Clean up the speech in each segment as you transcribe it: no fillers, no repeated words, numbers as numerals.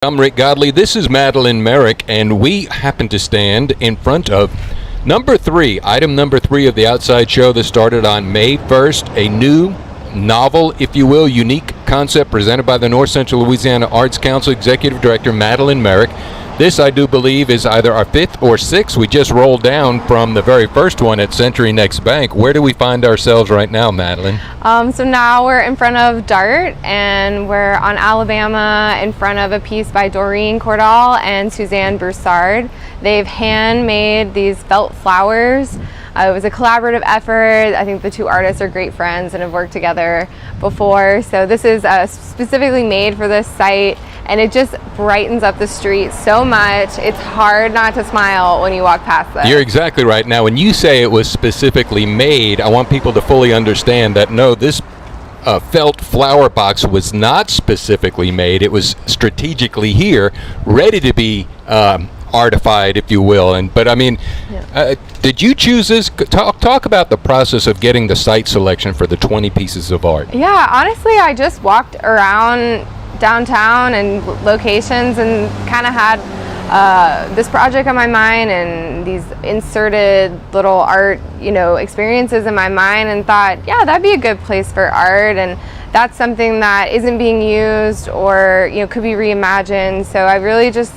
I'm Rick Godley. This is Madeline Marak, and we happen to stand in front of item number three of the Outside Show that started on May 1st, a new, novel, if you will, unique concept presented by the North Central Louisiana Arts Council Executive Director Madeline Marak. This, I do believe, is either our fifth or sixth. We just rolled down from the very first one at Century Next Bank. Where do we find ourselves right now, Madeline? So now we're in front of DART, and we're on Alabama in front of a piece by Doreen Cordall and Suzanne Broussard. They've handmade these felt flowers. It was a collaborative effort. I think the two artists are great friends and have worked together before. So this is specifically made for this site, and it just brightens up the street so much. It's hard not to smile when you walk past this. You're exactly right. Now, when you say it was specifically made, I want people to fully understand that, no, this felt flower box was not specifically made. It was strategically here, ready to be artified, if you will. But I mean, did you choose this? Talk about the process of getting the site selection for the 20 pieces of art. Yeah, honestly, I just walked around downtown and locations and kind of had this project on my mind and these inserted little art, experiences in my mind, and thought, yeah, that'd be a good place for art, and that's something that isn't being used or could be reimagined. So I really just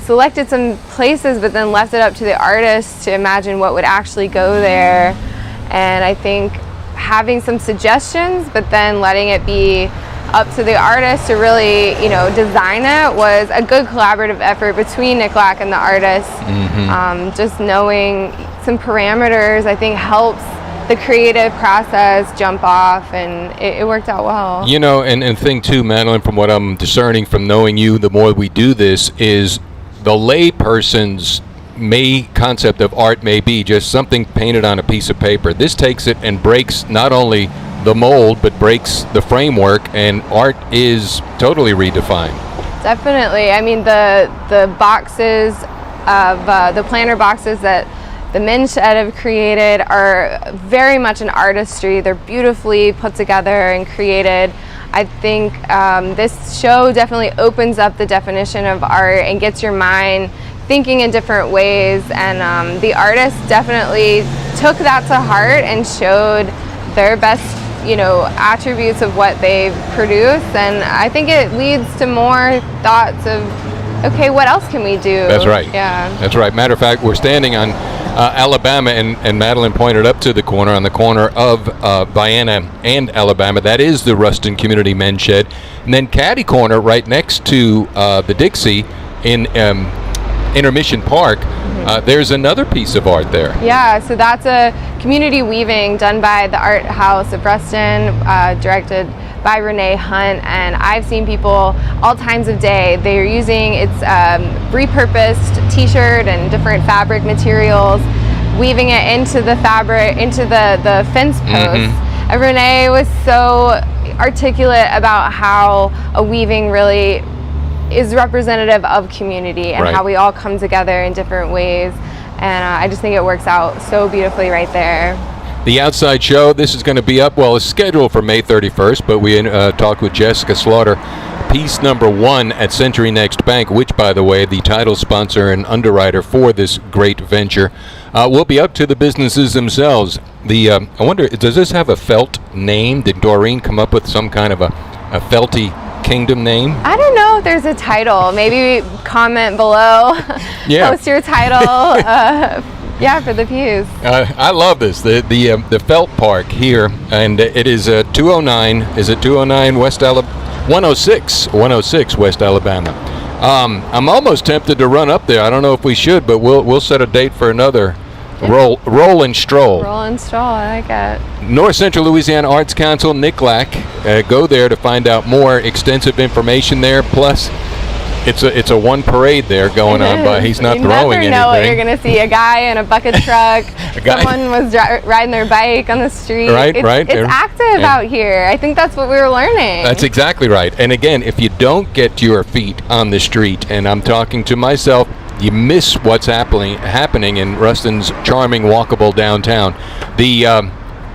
selected some places, but then left it up to the artists to imagine what would actually go there. And I think having some suggestions, but then letting it be up to the artist to really, design it was a good collaborative effort between NCLAC and the artists. Mm-hmm. Just knowing some parameters, I think, helps the creative process jump off, and it worked out well. And thing too, Madeline, from what I'm discerning from knowing you, the more we do this, is the lay person's concept of art may be just something painted on a piece of paper. This takes it and breaks not only the mold, but breaks the framework, and art is totally redefined. Definitely. I mean, the boxes of the planter boxes that the Men's Shed have created are very much an artistry. They're beautifully put together and created. I think this show definitely opens up the definition of art and gets your mind thinking in different ways, and the artists definitely took that to heart and showed their best attributes of what they've produced, and I think it leads to more thoughts of, okay, what else can we do? That's right. Yeah. That's right. Matter of fact, we're standing on Alabama, and Madeline pointed up to the corner, on the corner of Vienna and Alabama. That is the Ruston Community Men's Shed. And then catty corner right next to the Dixie in Intermission Park, there's another piece of art there. Yeah, so that's a community weaving done by the Art House of Ruston, directed by Renee Hunt, and I've seen people all times of day. They're using repurposed t-shirt and different fabric materials, weaving it into the fabric, into the fence posts. Mm-hmm. And Renee was so articulate about how a weaving really is representative of community and how we all come together in different ways. And I just think it works out so beautifully right there. The Outside Show, this is going to be up, it's scheduled for May 31st, but we talked with Jessica Slaughter, piece number one at Century Next Bank, which, by the way, the title sponsor and underwriter for this great venture, will be up to the businesses themselves. I wonder, does this have a felt name? Did Doreen come up with some kind of a felty kingdom name? I don't know if there's a title. Maybe comment below. Yeah. Post your title. For the piece. I love this. The Felt Park here, and it is 209. Is it 209 West Alabama? 106 West Alabama. I'm almost tempted to run up there. I don't know if we should, but we'll set a date for another. Roll and stroll. Roll and stroll, I like it. North Central Louisiana Arts Council, NCLAC. Go there to find out more extensive information there. Plus, it's a one parade there going on, but he's not throwing anything. You never know what you're going to see. A guy in a bucket truck. Someone was riding their bike on the street. Right. It's active out here. I think that's what we were learning. That's exactly right. And again, if you don't get your feet on the street, and I'm talking to myself, you miss what's happening in Ruston's charming, walkable downtown.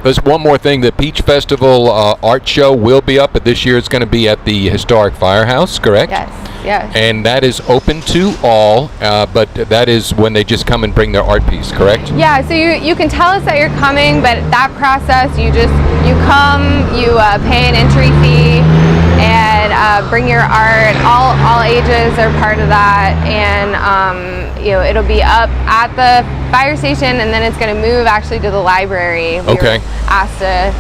There's one more thing. The Peach Festival art show will be up, but this year it's going to be at the Historic Firehouse, correct? Yes. And that is open to all, but that is when they just come and bring their art piece, correct? Yeah, so you can tell us that you're coming, but that process, you come, you pay an entry fee, and bring your art. All ages are part of that, and it'll be up at the fire station, and then it's going to move actually to the library. We Okay. were asked to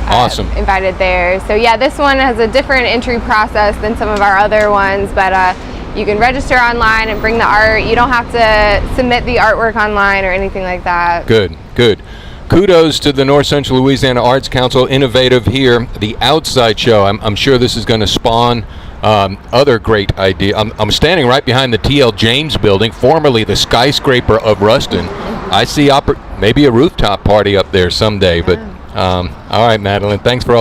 Awesome. invited there. So yeah, this one has a different entry process than some of our other ones, but you can register online and bring the art. You don't have to submit the artwork online or anything like that. Good. Kudos to the North Central Louisiana Arts Council, innovative here. The Outside Show, I'm sure this is going to spawn other great ideas. I'm standing right behind the T.L. James building, formerly the skyscraper of Ruston. I see maybe a rooftop party up there someday, but all right, Madeline, thanks for all